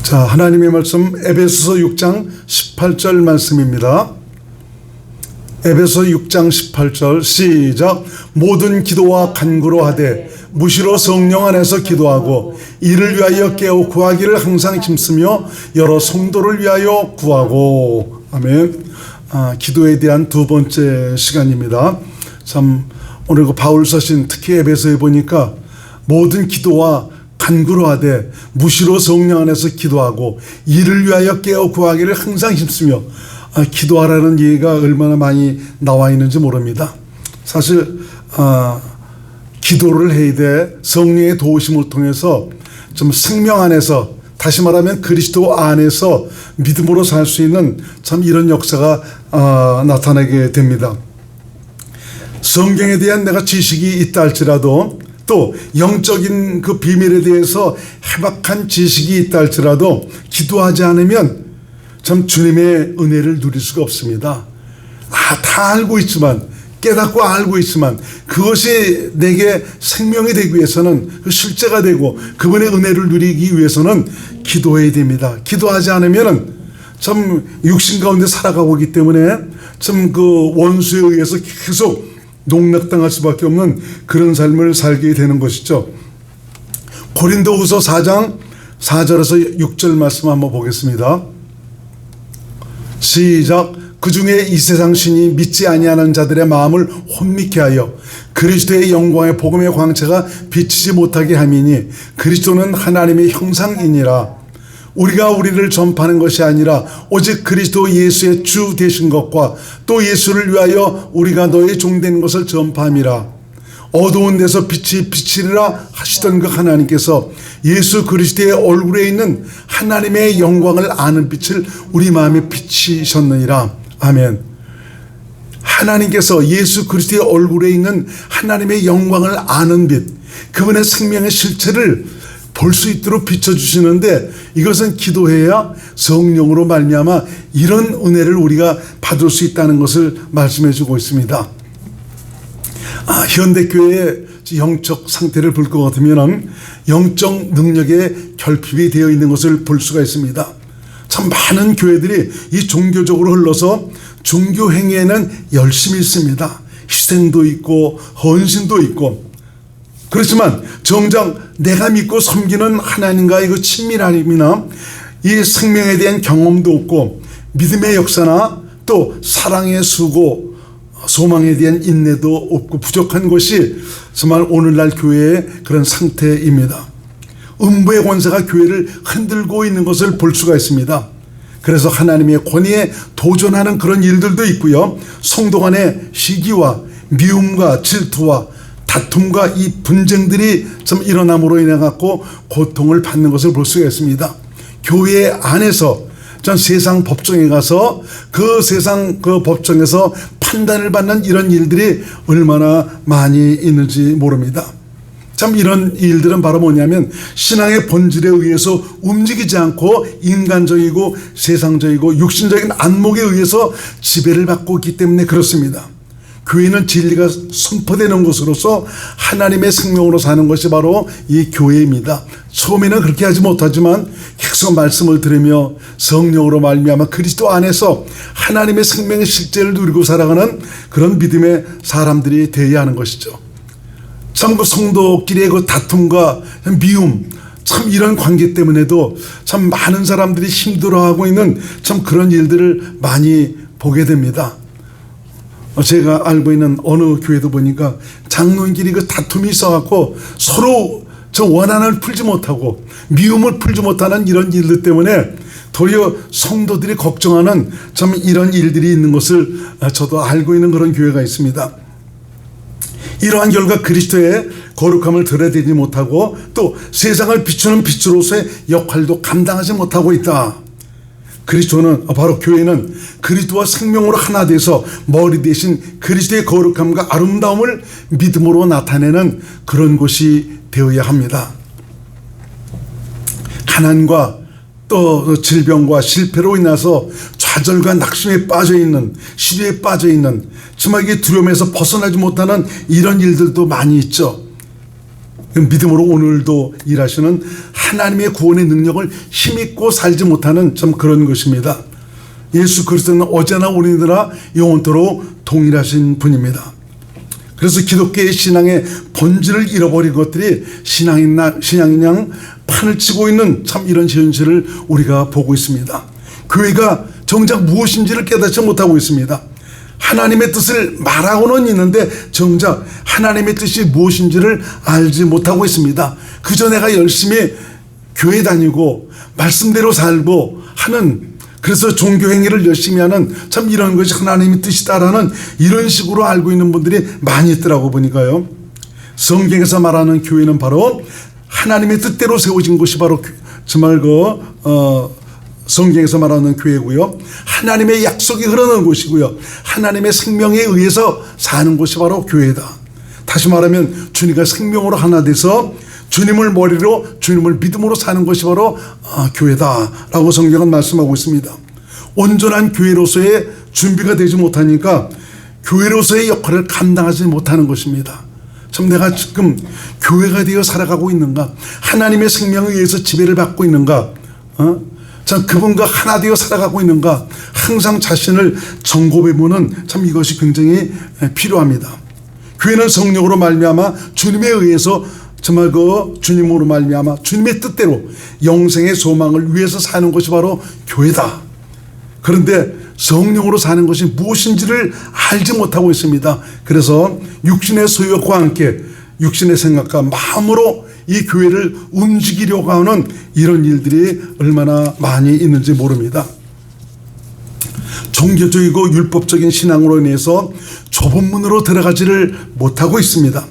자, 하나님의 말씀 에베소서 6장 18절 말씀입니다. 에베소 6장 18절 시작. 모든 기도와 간구로 하되 무시로 성령 안에서 기도하고 이를 위하여 깨어 구하기를 항상 힘쓰며 여러 성도를 위하여 구하고. 아멘. 기도에 대한 두 번째 시간입니다. 참 오늘 그 바울 서신 특히 에베소에 보니까 모든 기도와 간구로 하되 무시로 성령 안에서 기도하고 이를 위하여 깨어 구하기를 항상 힘쓰며, 기도하라는 얘기가 얼마나 많이 나와 있는지 모릅니다. 사실 기도를 해야 돼 성령의 도우심을 통해서 좀 생명 안에서, 다시 말하면 그리스도 안에서 믿음으로 살 수 있는 참 이런 역사가 나타나게 됩니다. 성경에 대한 내가 지식이 있다 할지라도, 또 영적인 그 비밀에 대해서 해박한 지식이 있다 할지라도 기도하지 않으면 참 주님의 은혜를 누릴 수가 없습니다. 다 알고 있지만, 깨닫고 알고 있지만 그것이 내게 생명이 되기 위해서는, 그 실제가 되고 그분의 은혜를 누리기 위해서는 기도해야 됩니다. 기도하지 않으면 참 육신 가운데 살아가고 있기 때문에 참 그 원수에 의해서 계속 농락당할 수밖에 없는 그런 삶을 살게 되는 것이죠. 고린도후서 4장 4절에서 6절 말씀 한번 보겠습니다. 시작. 그 중에 이 세상 신이 믿지 아니하는 자들의 마음을 혼미케 하여 그리스도의 영광의 복음의 광채가 비치지 못하게 함이니 그리스도는 하나님의 형상이니라. 우리가 우리를 전파하는 것이 아니라 오직 그리스도 예수의 주 되신 것과 또 예수를 위하여 우리가 너의 종 된 것을 전파함이라. 어두운 데서 빛이 비치리라 하시던 그 하나님께서 예수 그리스도의 얼굴에 있는 하나님의 영광을 아는 빛을 우리 마음에 비치셨느니라. 아멘. 하나님께서 예수 그리스도의 얼굴에 있는 하나님의 영광을 아는 빛, 그분의 생명의 실체를 볼 수 있도록 비춰주시는데, 이것은 기도해야 성령으로 말미암아 이런 은혜를 우리가 받을 수 있다는 것을 말씀해 주고 있습니다. 현대교회의 영적 상태를 볼 것 같으면 영적 능력에 결핍이 되어 있는 것을 볼 수가 있습니다. 참 많은 교회들이 이 종교적으로 흘러서 종교 행위에는 열심히 있습니다. 희생도 있고 헌신도 있고. 그렇지만 정작 내가 믿고 섬기는 하나님과의 그 친밀함이나 이 생명에 대한 경험도 없고, 믿음의 역사나 또 사랑의 수고, 소망에 대한 인내도 없고 부족한 것이 정말 오늘날 교회의 그런 상태입니다. 음부의 권세가 교회를 흔들고 있는 것을 볼 수가 있습니다. 그래서 하나님의 권위에 도전하는 그런 일들도 있고요, 성도 간의 시기와 미움과 질투와 다툼과 이 분쟁들이 좀 일어남으로 인해 갖고 고통을 받는 것을 볼 수가 있습니다. 교회 안에서 전 세상 법정에 가서 그 세상 그 법정에서 판단을 받는 이런 일들이 얼마나 많이 있는지 모릅니다. 참 이런 일들은 바로 뭐냐면 신앙의 본질에 의해서 움직이지 않고 인간적이고 세상적이고 육신적인 안목에 의해서 지배를 받고 있기 때문에 그렇습니다. 교회는 진리가 선포되는 곳으로서 하나님의 생명으로 사는 것이 바로 이 교회입니다. 처음에는 그렇게 하지 못하지만 계속 말씀을 들으며 성령으로 말미암아 그리스도 안에서 하나님의 생명의 실제를 누리고 살아가는 그런 믿음의 사람들이 되어야 하는 것이죠. 참 그 성도끼리의 그 다툼과 미움, 참 이런 관계 때문에도 참 많은 사람들이 힘들어하고 있는 참 그런 일들을 많이 보게 됩니다. 제가 알고 있는 어느 교회도 보니까 장로인끼리 그 다툼이 있어갖고 서로 저 원한을 풀지 못하고 미움을 풀지 못하는 이런 일들 때문에 도리어 성도들이 걱정하는 참 이런 일들이 있는 것을 저도 알고 있는 그런 교회가 있습니다. 이러한 결과 그리스도의 거룩함을 드러내지 못하고 또 세상을 비추는 빛으로서의 역할도 감당하지 못하고 있다. 그리스도는, 바로 교회는 그리스도와 생명으로 하나 돼서 머리 대신 그리스도의 거룩함과 아름다움을 믿음으로 나타내는 그런 곳이 되어야 합니다. 가난과 또 질병과 실패로 인해서 좌절과 낙심에 빠져있는, 시리에 빠져있는, 정말 이게 두려움에서 벗어나지 못하는 이런 일들도 많이 있죠. 믿음으로 오늘도 일하시는 하나님의 구원의 능력을 힘입고 살지 못하는 참 그런 것입니다. 예수 그리스도는 어제나 오늘이나 영원토록 동일하신 분입니다. 그래서 기독교의 신앙의 본질을 잃어버린 것들이 신앙인 양 판을 치고 있는 참 이런 현실을 우리가 보고 있습니다. 교회가 정작 무엇인지를 깨닫지 못하고 있습니다. 하나님의 뜻을 말하고는 있는데 정작 하나님의 뜻이 무엇인지를 알지 못하고 있습니다. 그저 내가 열심히 교회 다니고 말씀대로 살고 하는, 그래서 종교 행위를 열심히 하는 참 이런 것이 하나님의 뜻이다라는 이런 식으로 알고 있는 분들이 많이 있더라고 보니까요. 성경에서 말하는 교회는 바로 하나님의 뜻대로 세워진 것이 바로 정말 성경에서 말하는 교회고요. 하나님의 약속이 흐르는 곳이고요. 하나님의 생명에 의해서 사는 곳이 바로 교회다. 다시 말하면 주님과 생명으로 하나 돼서 주님을 머리로 주님을 믿음으로 사는 것이 바로 교회다라고 성경은 말씀하고 있습니다. 온전한 교회로서의 준비가 되지 못하니까 교회로서의 역할을 감당하지 못하는 것입니다. 참 내가 지금 교회가 되어 살아가고 있는가? 하나님의 생명에 의해서 지배를 받고 있는가? 참 그분과 하나 되어 살아가고 있는가? 항상 자신을 점검해보는 참 이것이 굉장히 필요합니다. 교회는 성령으로 말미암아 주님에 의해서 정말 주님으로 말미암아 주님의 뜻대로 영생의 소망을 위해서 사는 것이 바로 교회다. 그런데 성령으로 사는 것이 무엇인지를 알지 못하고 있습니다. 그래서 육신의 소욕과 함께 육신의 생각과 마음으로 이 교회를 움직이려고 하는 이런 일들이 얼마나 많이 있는지 모릅니다. 종교적이고 율법적인 신앙으로 인해서 좁은 문으로 들어가지를 못하고 있습니다.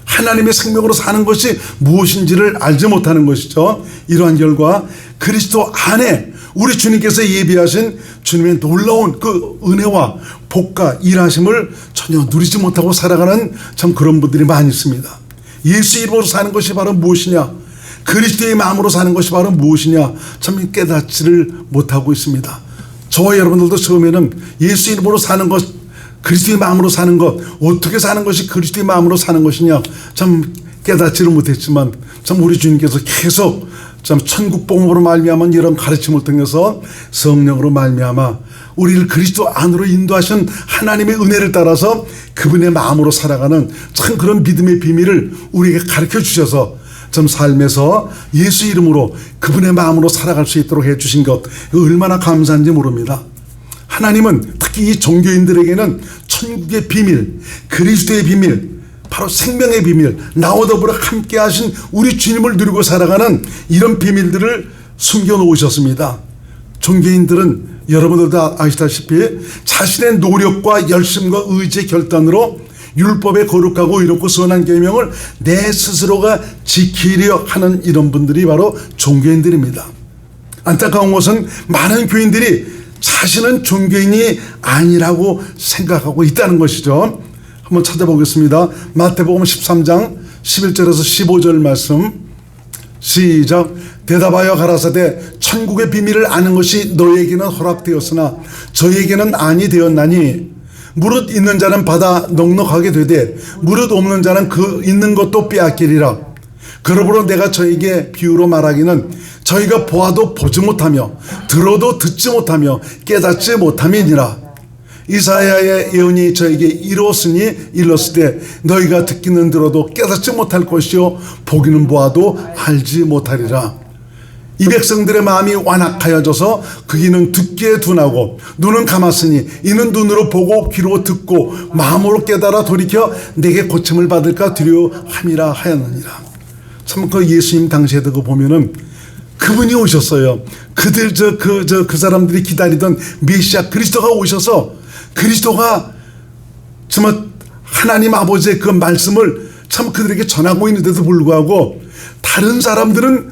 하나님의 생명으로 사는 것이 무엇인지를 알지 못하는 것이죠. 이러한 결과 그리스도 안에 우리 주님께서 예비하신 주님의 놀라운 그 은혜와 복과 일하심을 전혀 누리지 못하고 살아가는 참 그런 분들이 많이 있습니다. 예수 이름으로 사는 것이 바로 무엇이냐, 그리스도의 마음으로 사는 것이 바로 무엇이냐 참 깨닫지를 못하고 있습니다. 저와 여러분들도 처음에는 예수 이름으로 사는 것, 그리스도의 마음으로 사는 것, 어떻게 사는 것이 그리스도의 마음으로 사는 것이냐 참 깨닫지를 못했지만 참 우리 주님께서 계속 참 천국복음으로 말미암아 이런 가르침을 통해서 성령으로 말미암아 우리를 그리스도 안으로 인도하신 하나님의 은혜를 따라서 그분의 마음으로 살아가는 참 그런 믿음의 비밀을 우리에게 가르쳐 주셔서 참 삶에서 예수 이름으로 그분의 마음으로 살아갈 수 있도록 해주신 것, 얼마나 감사한지 모릅니다. 하나님은 특히 이 종교인들에게는 천국의 비밀, 그리스도의 비밀, 바로 생명의 비밀, 나와 더불어 함께 하신 우리 주님을 누리고 살아가는 이런 비밀들을 숨겨놓으셨습니다. 종교인들은 여러분들도 아시다시피 자신의 노력과 열심과 의지의 결단으로 율법에 거룩하고 이롭고 선한 계명을 내 스스로가 지키려 하는 이런 분들이 바로 종교인들입니다. 안타까운 것은 많은 교인들이 자신은 종교인이 아니라고 생각하고 있다는 것이죠. 한번 찾아보겠습니다. 마태복음 13장 11절에서 15절 말씀 시작. 대답하여 가라사대 천국의 비밀을 아는 것이 너에게는 허락되었으나 저에게는 아니 되었나니 무릇 있는 자는 받아 넉넉하게 되되 무릇 없는 자는 그 있는 것도 빼앗기리라. 그러므로 내가 저에게 비유로 말하기는 저희가 보아도 보지 못하며 들어도 듣지 못하며 깨닫지 못함이니라. 이사야의 예언이 저에게 이루었으니 일렀으되 너희가 듣기는 들어도 깨닫지 못할 것이요 보기는 보아도 알지 못하리라. 이 백성들의 마음이 완악하여져서 그 이는 듣기에 둔하고 눈은 감았으니 이는 눈으로 보고 귀로 듣고 마음으로 깨달아 돌이켜 내게 고침을 받을까 두려워함이라 하였느니라. 참 그 예수님 당시에도 그 보면은 그분이 오셨어요. 그 사람들이 기다리던 메시아 그리스도가 오셔서 그리스도가 정말 하나님 아버지의 그 말씀을 참 그들에게 전하고 있는데도 불구하고 다른 사람들은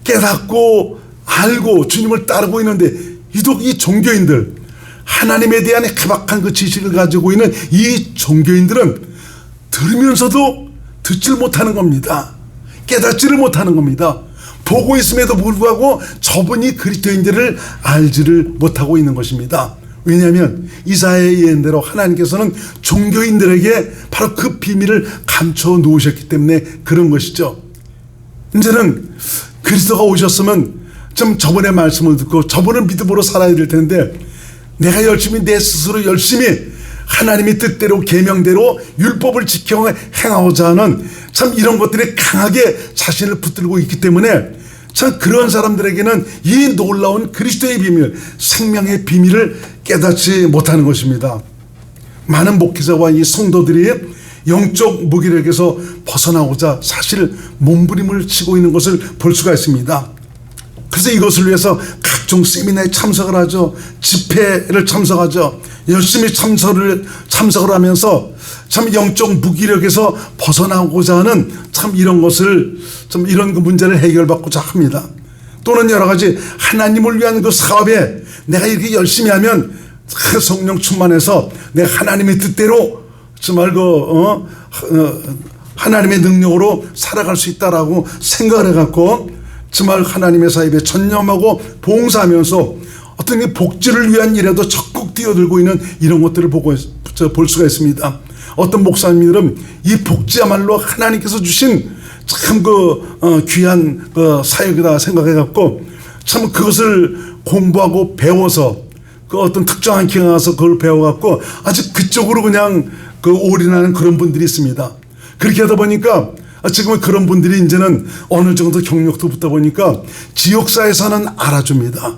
깨닫고 알고 주님을 따르고 있는데 유독 이 종교인들, 하나님에 대한 개박한 그 지식을 가지고 있는 이 종교인들은 들으면서도 듣질 못하는 겁니다. 깨닫지를 못하는 겁니다. 보고 있음에도 불구하고 저분이 그리스도인들을 알지를 못하고 있는 것입니다. 왜냐하면 이사야의 예언대로 하나님께서는 종교인들에게 바로 그 비밀을 감춰 놓으셨기 때문에 그런 것이죠. 이제는 그리스도가 오셨으면 좀 저번의 말씀을 듣고 저번의 믿음으로 살아야 될 텐데, 내가 열심히 내 스스로 열심히 하나님의 뜻대로 계명대로 율법을 지켜 행하고자 하는 참 이런 것들이 강하게 자신을 붙들고 있기 때문에 참 그런 사람들에게는 이 놀라운 그리스도의 비밀, 생명의 비밀을 깨닫지 못하는 것입니다. 많은 목회자와 이 성도들이 영적 무기력에서 벗어나고자 사실 몸부림을 치고 있는 것을 볼 수가 있습니다. 그래서 이것을 위해서 각종 세미나에 참석을 하죠. 집회를 참석하죠. 열심히 참석을 하면서 참 영적 무기력에서 벗어나고자 하는 참 이런 것을, 참 이런 그 문제를 해결받고자 합니다. 또는 여러 가지 하나님을 위한 그 사업에 내가 이렇게 열심히 하면 그 성령 충만해서 내가 하나님의 뜻대로 정말 하나님의 능력으로 살아갈 수 있다라고 생각을 해갖고 정말 하나님의 사업에 전념하고 봉사하면서 어떤 이 복지를 위한 일에도 적극 뛰어들고 있는 이런 것들을 볼 수가 있습니다. 어떤 목사님들은 이 복지야말로 하나님께서 주신 참 귀한 사역이다 생각해갖고 참 그것을 공부하고 배워서 그 어떤 특정한 기관에 가서 그걸 배워갖고 아주 그쪽으로 그냥 올인하는 그런 분들이 있습니다. 그렇게 하다 보니까 지금은 그런 분들이 이제는 어느 정도 경력도 붙다 보니까 지역사에서는 알아줍니다.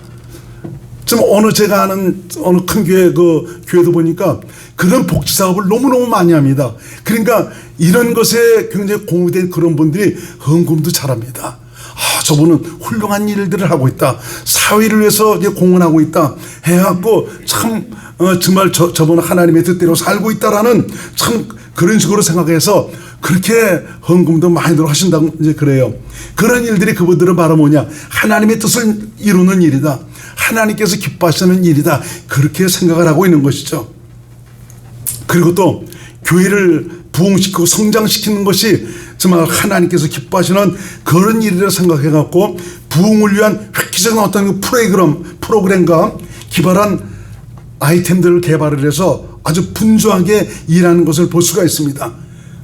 좀 제가 아는 어느 큰 교회 교회도 보니까 그런 복지 사업을 너무너무 많이 합니다. 그러니까 이런 것에 굉장히 공유된 그런 분들이 헌금도 잘합니다. 저분은 훌륭한 일들을 하고 있다. 사회를 위해서 이제 공헌하고 있다. 해갖고 참 정말 저분은 하나님의 뜻대로 살고 있다라는 참 그런 식으로 생각해서 그렇게 헌금도 많이들 하신다고 이제 그래요. 그런 일들이 그분들은 바로 뭐냐? 하나님의 뜻을 이루는 일이다. 하나님께서 기뻐하시는 일이다. 그렇게 생각을 하고 있는 것이죠. 그리고 또 교회를 부흥시키고 성장시키는 것이 정말 하나님께서 기뻐하시는 그런 일이라 생각해갖고 부흥을 위한 획기적인 어떤 프로그램과 기발한 아이템들을 개발을 해서 아주 분주하게 일하는 것을 볼 수가 있습니다.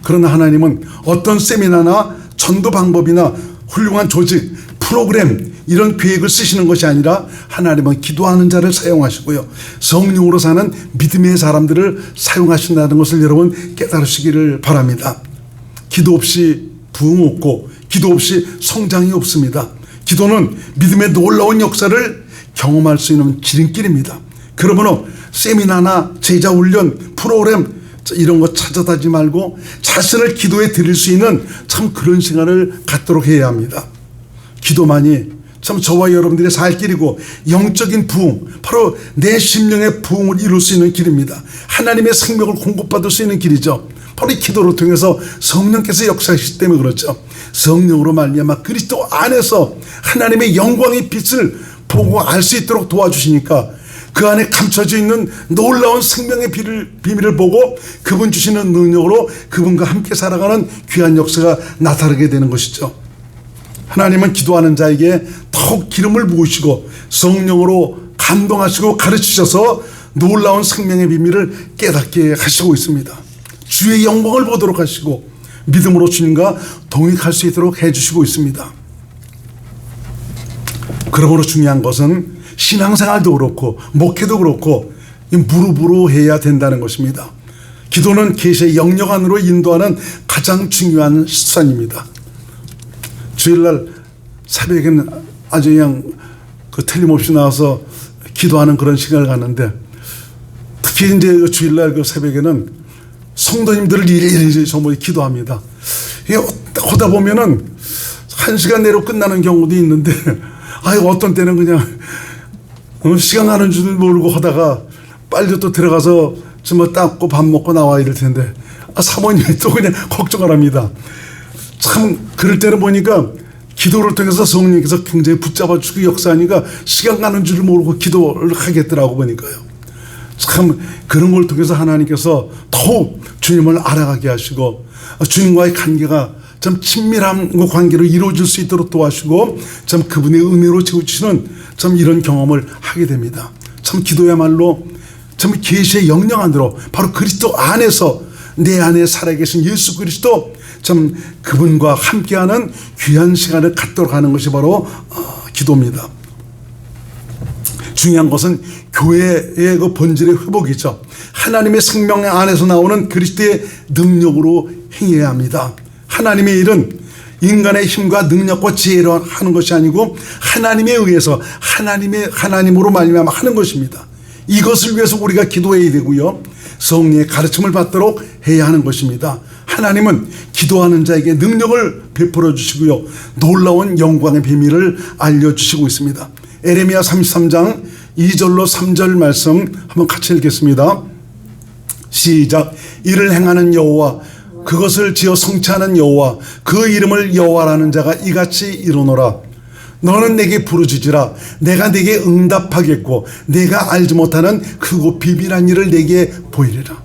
그러나 하나님은 어떤 세미나나 전도 방법이나 훌륭한 조직, 프로그램 이런 계획을 쓰시는 것이 아니라 하나님은 기도하는 자를 사용하시고요. 성령으로 사는 믿음의 사람들을 사용하신다는 것을 여러분 깨달으시기를 바랍니다. 기도 없이 부흥 없고 기도 없이 성장이 없습니다. 기도는 믿음의 놀라운 역사를 경험할 수 있는 지름길입니다. 그러므로 세미나나 제자 훈련 프로그램 이런 거 찾아다니지 말고 자신을 기도에 드릴 수 있는 참 그런 시간을 갖도록 해야 합니다. 기도만이 참 저와 여러분들의 살 길이고 영적인 부흥, 바로 내 심령의 부흥을 이룰 수 있는 길입니다. 하나님의 생명을 공급받을 수 있는 길이죠. 바로 이 기도를 통해서 성령께서 역사하시기 때문에 그렇죠. 성령으로 말미암아 그리스도 안에서 하나님의 영광의 빛을 보고 알 수 있도록 도와주시니까 그 안에 감춰져 있는 놀라운 생명의 비밀을 보고 그분 주시는 능력으로 그분과 함께 살아가는 귀한 역사가 나타나게 되는 것이죠. 하나님은 기도하는 자에게 더욱 기름을 부으시고 성령으로 감동하시고 가르치셔서 놀라운 생명의 비밀을 깨닫게 하시고 있습니다. 주의 영광을 보도록 하시고 믿음으로 주님과 동행할 수 있도록 해주시고 있습니다. 그러므로 중요한 것은 신앙생활도 그렇고 목회도 그렇고 무릎으로 해야 된다는 것입니다. 기도는 계시의 영역 안으로 인도하는 가장 중요한 수단입니다. 주일날 새벽에는 아주 그냥 틀림없이 나와서 기도하는 그런 시간을 갖는데 특히 이제 주일날 새벽에는 성도님들을 일일이 전부 기도합니다. 이게 하다 보면은 1시간 내로 끝나는 경우도 있는데 어떤 때는 그냥 시간 가는 줄 모르고 하다가 빨리 또 들어가서 좀 닦고 밥 먹고 나와야 될 텐데 사모님이 또 그냥 걱정을 합니다. 참 그럴 때는 보니까 기도를 통해서 성령께서 굉장히 붙잡아주고 역사하니까 시간 가는 줄 모르고 기도를 하겠더라고 보니까요. 참 그런 걸 통해서 하나님께서 더욱 주님을 알아가게 하시고 주님과의 관계가 참 친밀한 관계로 이루어질 수 있도록 도와주시고 참 그분의 은혜로 채워주시는 참 이런 경험을 하게 됩니다. 참 기도야말로 참 계시의 영역 안으로 바로 그리스도 안에서 내 안에 살아계신 예수 그리스도, 참 그분과 함께하는 귀한 시간을 갖도록 하는 것이 바로 기도입니다. 중요한 것은 교회의 그 본질의 회복이죠. 하나님의 생명 안에서 나오는 그리스도의 능력으로 행해야 합니다. 하나님의 일은 인간의 힘과 능력과 지혜로 하는 것이 아니고 하나님에 의해서 하나님으로 말미암아 하는 것입니다. 이것을 위해서 우리가 기도해야 되고요, 성령의 가르침을 받도록 해야 하는 것입니다. 하나님은 기도하는 자에게 능력을 베풀어 주시고요, 놀라운 영광의 비밀을 알려주시고 있습니다. 에레미야 33장 2절로 3절 말씀 한번 같이 읽겠습니다. 시작. 이를 행하는 여호와, 그것을 지어 성취하는 여호와, 그 이름을 여호와라는 자가 이같이 이르노라. 너는 내게 부르짖으라. 내가 내게 응답하겠고 내가 알지 못하는 크고 비밀한 일을 내게 보이리라.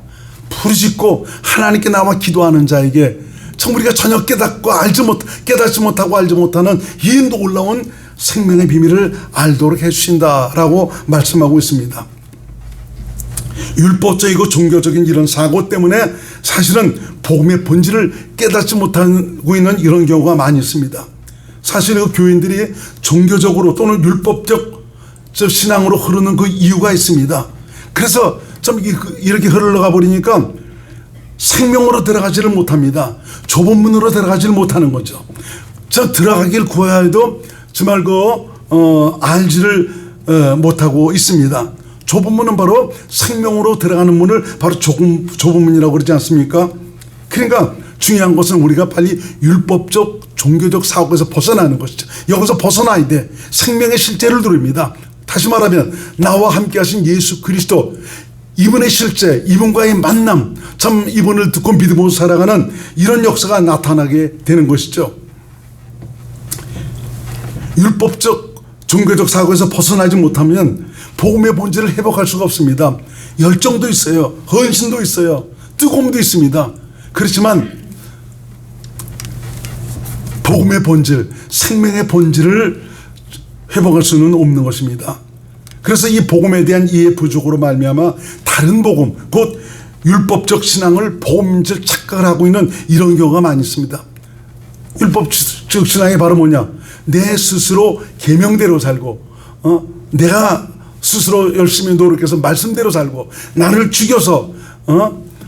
부르짖고 하나님께 나와 기도하는 자에게 참 우리가 전혀 깨닫지 못하고 알지 못하는 이 놀라운 생명의 비밀을 알도록 해주신다라고 말씀하고 있습니다. 율법적이고 종교적인 이런 사고 때문에 사실은 복음의 본질을 깨닫지 못하고 있는 이런 경우가 많이 있습니다. 사실 그 교인들이 종교적으로 또는 율법적 신앙으로 흐르는 그 이유가 있습니다. 그래서 좀 이렇게 흘러가 버리니까 생명으로 들어가지를 못합니다. 좁은 문으로 들어가지를 못하는 거죠. 저 들어가길 구해야 해도 정말 알지를 못하고 있습니다. 좁은 문은 바로 생명으로 들어가는 문을 바로 좁은 문이라고 그러지 않습니까? 그러니까 중요한 것은 우리가 빨리 율법적 종교적 사고에서 벗어나는 것이죠. 여기서 벗어나야 돼. 생명의 실제를 누립니다. 다시 말하면 나와 함께 하신 예수 그리스도, 이분의 실제, 이분과의 만남, 참 이분을 듣고 믿음으로 살아가는 이런 역사가 나타나게 되는 것이죠. 율법적 종교적 사고에서 벗어나지 못하면 복음의 본질을 회복할 수가 없습니다. 열정도 있어요. 헌신도 있어요. 뜨거움도 있습니다. 그렇지만 복음의 본질, 생명의 본질을 회복할 수는 없는 것입니다. 그래서 이 복음에 대한 이해 부족으로 말미암아 다른 복음, 곧 율법적 신앙을 복음질 착각을 하고 있는 이런 경우가 많이 있습니다. 율법적 신앙이 바로 뭐냐? 내 스스로 계명대로 살고, 내가 스스로 열심히 노력해서 말씀대로 살고, 나를 죽여서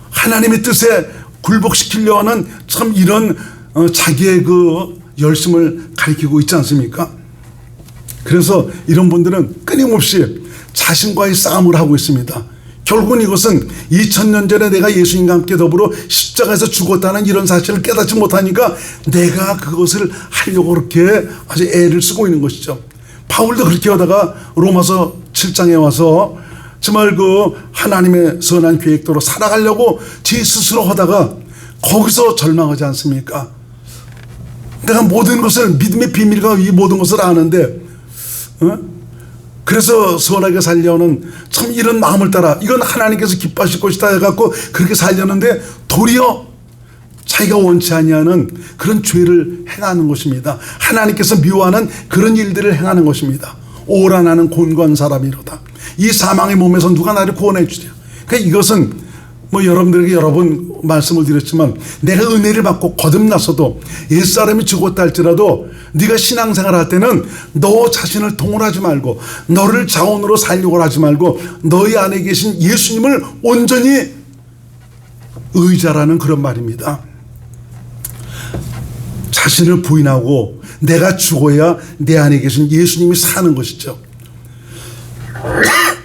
하나님의 뜻에 굴복시키려 하는 참 이런 자기의 그 열심을 가리키고 있지 않습니까? 그래서 이런 분들은 끊임없이 자신과의 싸움을 하고 있습니다. 결국은 이것은 2000년 전에 내가 예수님과 함께 더불어 십자가에서 죽었다는 이런 사실을 깨닫지 못하니까 내가 그것을 하려고 그렇게 아주 애를 쓰고 있는 것이죠. 바울도 그렇게 하다가 로마서 7장에 와서 정말 그 하나님의 선한 계획대로 살아가려고 제 스스로 하다가 거기서 절망하지 않습니까? 내가 모든 것을, 믿음의 비밀과 이 모든 것을 아는데 그래서 선하게 살려는 참 이런 마음을 따라 이건 하나님께서 기뻐하실 것이다 해갖고 그렇게 살려는데 도리어 자기가 원치 아니하는 그런 죄를 행하는 것입니다. 하나님께서 미워하는 그런 일들을 행하는 것입니다. 오라 나는 곤고한 사람이로다. 이 사망의 몸에서 누가 나를 구원해 주랴. 그러니까 이것은 여러분들에게 여러 번 말씀을 드렸지만 내가 은혜를 받고 거듭나서도 옛사람이 죽었다 할지라도 네가 신앙생활 할 때는 너 자신을 동원하지 말고 너를 자원으로 살려고 하지 말고 너희 안에 계신 예수님을 온전히 의지하라는 그런 말입니다. 자신을 부인하고 내가 죽어야 내 안에 계신 예수님이 사는 것이죠.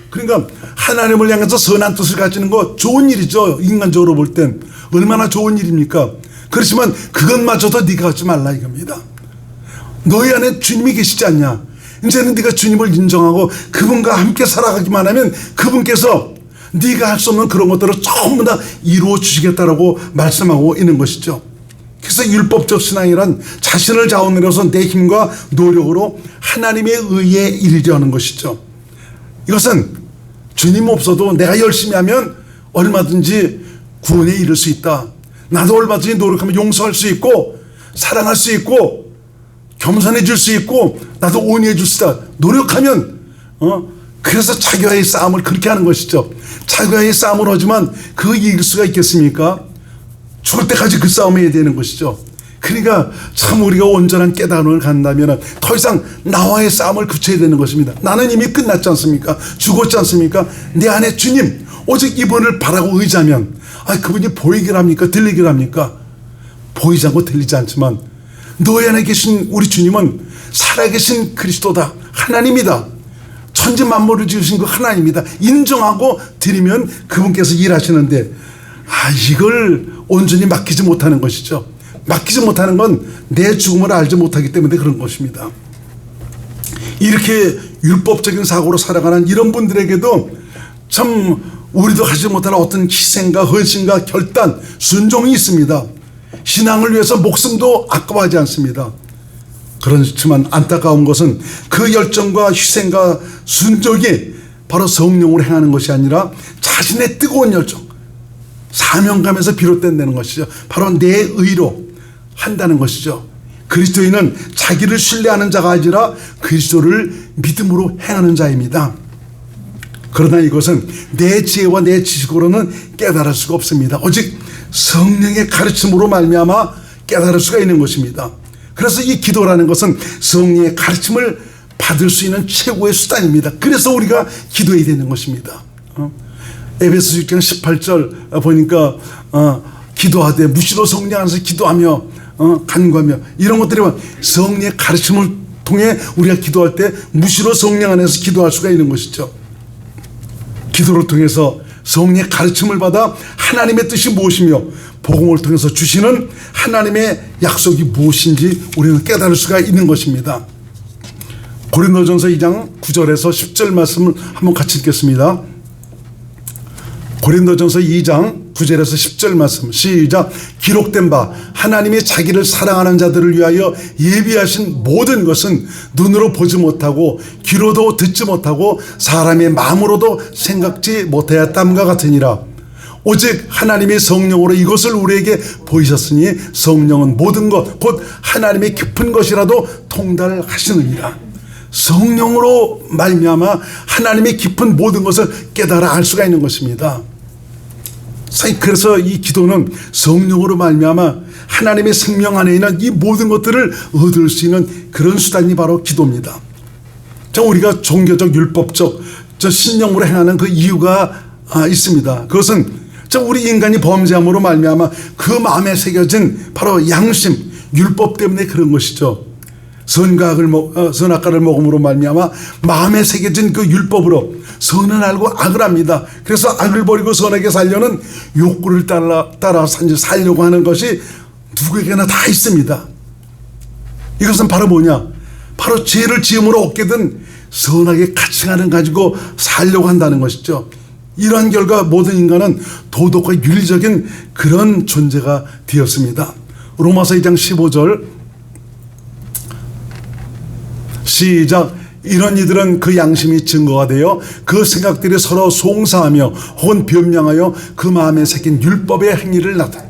그러니까 하나님을 향해서 선한 뜻을 가지는 거 좋은 일이죠. 인간적으로 볼 땐 얼마나 좋은 일입니까? 그렇지만 그것마저도 네가 하지 말라 이겁니다. 너희 안에 주님이 계시지 않냐? 이제는 네가 주님을 인정하고 그분과 함께 살아가기만 하면 그분께서 네가 할 수 없는 그런 것들을 전부 다 이루어 주시겠다라고 말씀하고 있는 것이죠. 그래서 율법적 신앙이란 자신을 자원으로 해서 내 힘과 노력으로 하나님의 의에 이르려는 것이죠. 이것은 주님 없어도 내가 열심히 하면 얼마든지 구원에 이를 수 있다. 나도 얼마든지 노력하면 용서할 수 있고 사랑할 수 있고 겸손해질 수 있고 나도 온유해 줄 수 있다. 노력하면 그래서 자기와의 싸움을 그렇게 하는 것이죠. 자기와의 싸움을 하지만 그 이길 수가 있겠습니까? 죽을 때까지 그 싸움해야 되는 것이죠. 그러니까 참 우리가 온전한 깨달음을 갖는다면 더 이상 나와의 싸움을 그쳐야 되는 것입니다. 나는 이미 끝났지 않습니까? 죽었지 않습니까? 내 안에 주님 오직 이분을 바라고 의지하면 그분이 보이길 합니까? 들리길 합니까? 보이지 않고 들리지 않지만 너희 안에 계신 우리 주님은 살아계신 그리스도다. 하나님이다. 천지 만물을 지으신 그 하나님이다. 인정하고 드리면 그분께서 일하시는데 이걸 온전히 맡기지 못하는 것이죠. 맡기지 못하는 건 내 죽음을 알지 못하기 때문에 그런 것입니다. 이렇게 율법적인 사고로 살아가는 이런 분들에게도 참 우리도 하지 못할 어떤 희생과 헌신과 결단, 순종이 있습니다. 신앙을 위해서 목숨도 아까워하지 않습니다. 그렇지만 안타까운 것은 그 열정과 희생과 순종이 바로 성령으로 행하는 것이 아니라 자신의 뜨거운 열정, 사명감에서 비롯된다는 것이죠. 바로 내 의로 한다는 것이죠. 그리스도인은 자기를 신뢰하는 자가 아니라 그리스도를 믿음으로 행하는 자입니다. 그러나 이것은 내 지혜와 내 지식으로는 깨달을 수가 없습니다. 오직 성령의 가르침으로 말미암아 깨달을 수가 있는 것입니다. 그래서 이 기도라는 것은 성령의 가르침을 받을 수 있는 최고의 수단입니다. 그래서 우리가 기도해야 되는 것입니다. 에베소 6장 18절 보니까 기도하되 무시로 성령 안에서 기도하며 간구하며 이런 것들이 성령의 가르침을 통해 우리가 기도할 때 무시로 성령 안에서 기도할 수가 있는 것이죠. 기도를 통해서 성령의 가르침을 받아 하나님의 뜻이 무엇이며 복음을 통해서 주시는 하나님의 약속이 무엇인지 우리는 깨달을 수가 있는 것입니다. 고린도전서 2장 9절에서 10절 말씀을 한번 같이 읽겠습니다. 고린도전서 2장 9절에서 10절 말씀 시작. 기록된 바 하나님이 자기를 사랑하는 자들을 위하여 예비하신 모든 것은 눈으로 보지 못하고 귀로도 듣지 못하고 사람의 마음으로도 생각지 못하였담과 같으니라. 오직 하나님의 성령으로 이것을 우리에게 보이셨으니 성령은 모든 것 곧 하나님의 깊은 것이라도 통달하시느니라. 성령으로 말미암아 하나님의 깊은 모든 것을 깨달아 알 수가 있는 것입니다. 그래서 이 기도는 성령으로 말미암아 하나님의 생명 안에 있는 이 모든 것들을 얻을 수 있는 그런 수단이 바로 기도입니다. 우리가 종교적 율법적 신령으로 행하는 그 이유가 있습니다. 그것은 우리 인간이 범죄함으로 말미암아 그 마음에 새겨진 바로 양심, 율법 때문에 그런 것이죠. 선악과를 먹음으로 말미암아 마음에 새겨진 그 율법으로 선은 알고 악을 합니다. 그래서 악을 버리고 선하게 살려는 욕구를 따라 살려고 하는 것이 누구에게나 다 있습니다. 이것은 바로 뭐냐? 바로 죄를 지음으로 얻게 된 선하게 가치관을 가지고 살려고 한다는 것이죠. 이러한 결과 모든 인간은 도덕과 윤리적인 그런 존재가 되었습니다. 로마서 2장 15절 시작. 이런 이들은 그 양심이 증거가 되어 그 생각들이 서로 송사하며 혹은 변명하여 그 마음에 새긴 율법의 행위를 나타내.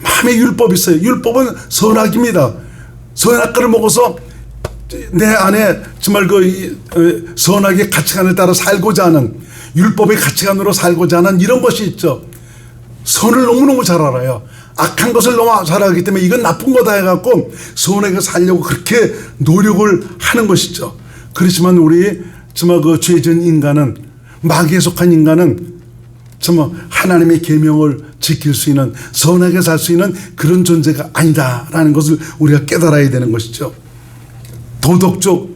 마음에 율법이 있어요. 율법은 선악입니다. 선악과를 먹어서 내 안에 정말 그 선악의 가치관을 따라 살고자 하는, 율법의 가치관으로 살고자 하는 이런 것이 있죠. 선을 너무너무 잘 알아요. 악한 것을 너무 잘 알기 때문에 이건 나쁜 거다 해갖고 선하게 살려고 그렇게 노력을 하는 것이죠. 그렇지만 우리 정말 그 죄진 인간은, 마귀에 속한 인간은 정말 하나님의 계명을 지킬 수 있는, 선하게 살 수 있는 그런 존재가 아니다라는 것을 우리가 깨달아야 되는 것이죠. 도덕적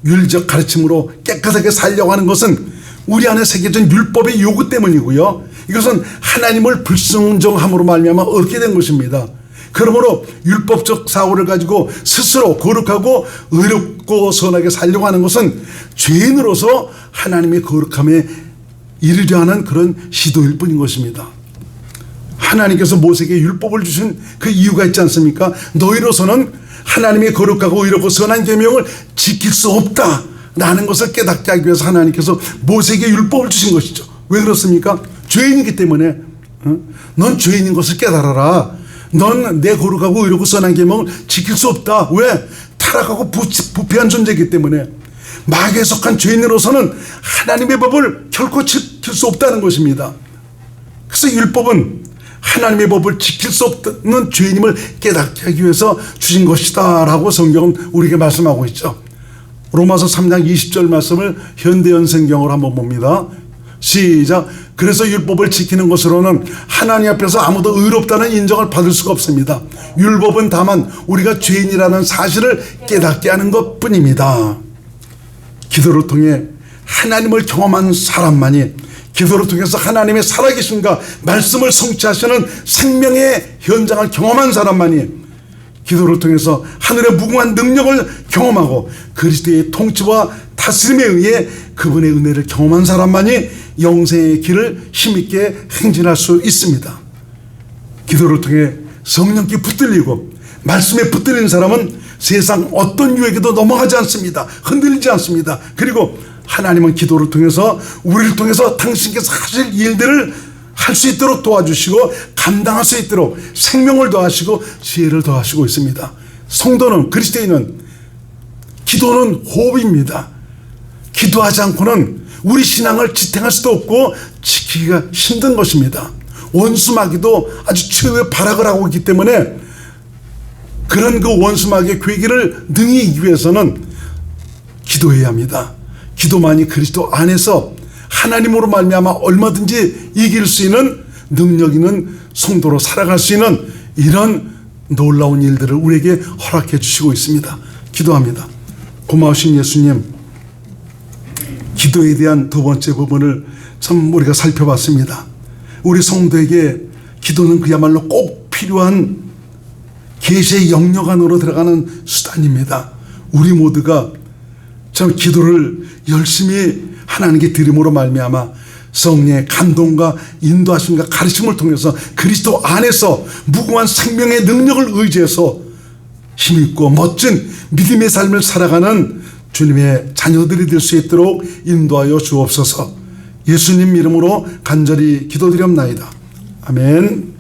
윤리적 가르침으로 깨끗하게 살려고 하는 것은 우리 안에 새겨진 율법의 요구 때문이고요. 이것은 하나님을 불순종함으로 말미암아 얻게 된 것입니다. 그러므로 율법적 사고를 가지고 스스로 거룩하고 의롭고 선하게 살려고 하는 것은 죄인으로서 하나님의 거룩함에 이르려 하는 그런 시도일 뿐인 것입니다. 하나님께서 모세에게 율법을 주신 그 이유가 있지 않습니까? 너희로서는 하나님의 거룩하고 의롭고 선한 계명을 지킬 수 없다라는 것을 깨닫게 하기 위해서 하나님께서 모세에게 율법을 주신 것이죠. 왜 그렇습니까? 죄인이기 때문에. 넌 죄인인 것을 깨달아라. 넌 내 거룩하고 의롭고 선한 계명을 지킬 수 없다. 왜? 타락하고 부패한 존재이기 때문에. 마귀에 속한 죄인으로서는 하나님의 법을 결코 지킬 수 없다는 것입니다. 그래서 율법은 하나님의 법을 지킬 수 없는 죄인임을 깨닫게 하기 위해서 주신 것이다 라고 성경은 우리에게 말씀하고 있죠. 로마서 3장 20절 말씀을 현대연생경으로 한번 봅니다. 시작. 그래서 율법을 지키는 것으로는 하나님 앞에서 아무도 의롭다는 인정을 받을 수가 없습니다. 율법은 다만 우리가 죄인이라는 사실을 깨닫게 하는 것뿐입니다. 기도를 통해 하나님을 경험한 사람만이, 기도를 통해서 하나님의 살아계심과 말씀을 성취하시는 생명의 현장을 경험한 사람만이, 기도를 통해서 하늘의 무궁한 능력을 경험하고 그리스도의 통치와 다스림에 의해 그분의 은혜를 경험한 사람만이 영생의 길을 힘있게 행진할 수 있습니다. 기도를 통해 성령께 붙들리고 말씀에 붙들린 사람은 세상 어떤 유혹에도 넘어가지 않습니다. 흔들리지 않습니다. 그리고 하나님은 기도를 통해서 우리를 통해서 당신께서 하실 일들을 할 수 있도록 도와주시고 감당할 수 있도록 생명을 더하시고 지혜를 더하시고 있습니다. 성도는, 그리스도인은, 기도는 호흡입니다. 기도하지 않고는 우리 신앙을 지탱할 수도 없고 지키기가 힘든 것입니다. 원수마귀도 아주 최후의 발악을 하고 있기 때문에 그런 그 원수마귀의 괴기를 능히 이기기 위해서는 기도해야 합니다. 기도만이 그리스도 안에서 하나님으로 말미암아 얼마든지 이길 수 있는 능력 있는 성도로 살아갈 수 있는 이런 놀라운 일들을 우리에게 허락해 주시고 있습니다. 기도합니다. 고마우신 예수님, 기도에 대한 두 번째 부분을 참 우리가 살펴봤습니다. 우리 성도에게 기도는 그야말로 꼭 필요한 계시의 영역 안으로 들어가는 수단입니다. 우리 모두가 참 기도를 열심히 하나님께 드림으로 말미암아 성령의 감동과 인도하심과 가르침을 통해서 그리스도 안에서 무궁한 생명의 능력을 의지해서 힘있고 멋진 믿음의 삶을 살아가는 주님의 자녀들이 될 수 있도록 인도하여 주옵소서. 예수님 이름으로 간절히 기도드렸나이다. 아멘.